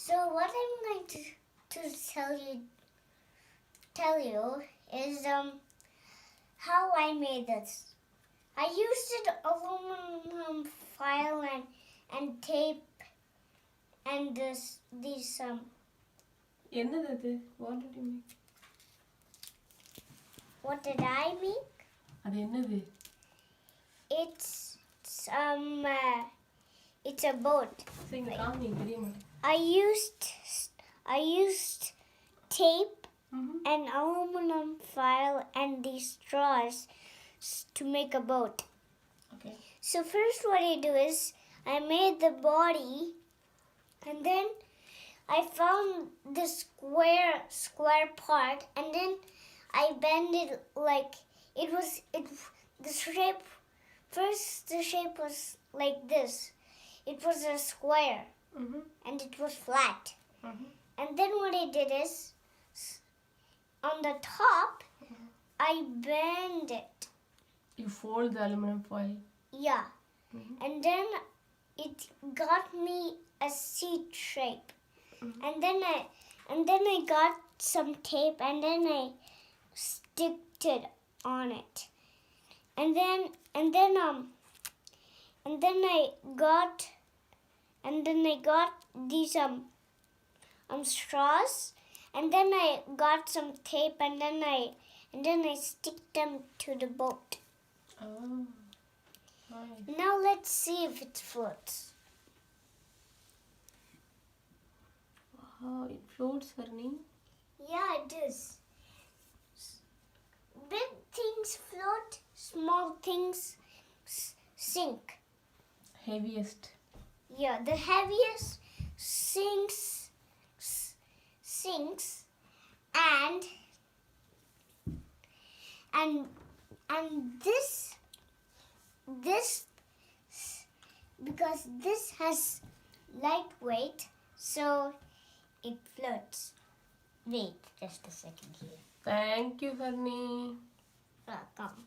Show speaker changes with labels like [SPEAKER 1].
[SPEAKER 1] So what I'm going to tell you is how I made this. I used an aluminum foil and tape and these
[SPEAKER 2] என்னது அது? What did you make?
[SPEAKER 1] What did I make?
[SPEAKER 2] அது என்னது?
[SPEAKER 1] It's a boat.
[SPEAKER 2] சரி காமி தெரிய மாட்டேன்.
[SPEAKER 1] I used tape and aluminum foil and these straws to make a boat.
[SPEAKER 2] Okay.
[SPEAKER 1] So first what I do is I made the body and then I found the square part and then I bend it like the shape. First the shape was like this. It was a square and it was flat. And then what I did is on the top I bend it.
[SPEAKER 2] You fold the aluminum foil.
[SPEAKER 1] Yeah. And then it got me a seed shape. And then I got some tape and then I sticked it on it. And then I got these straws and then I got some tape and then I stick them to the boat.
[SPEAKER 2] Oh. Nice.
[SPEAKER 1] Now let's see if it floats.
[SPEAKER 2] Wow, it floats, Harni.
[SPEAKER 1] Yeah, it does. Big things float, small things sink.
[SPEAKER 2] Heaviest.
[SPEAKER 1] Yeah, the heaviest sinks and this because this has light weight, so it floats. Wait just a second here.
[SPEAKER 2] Thank you, Harni.
[SPEAKER 1] Welcome.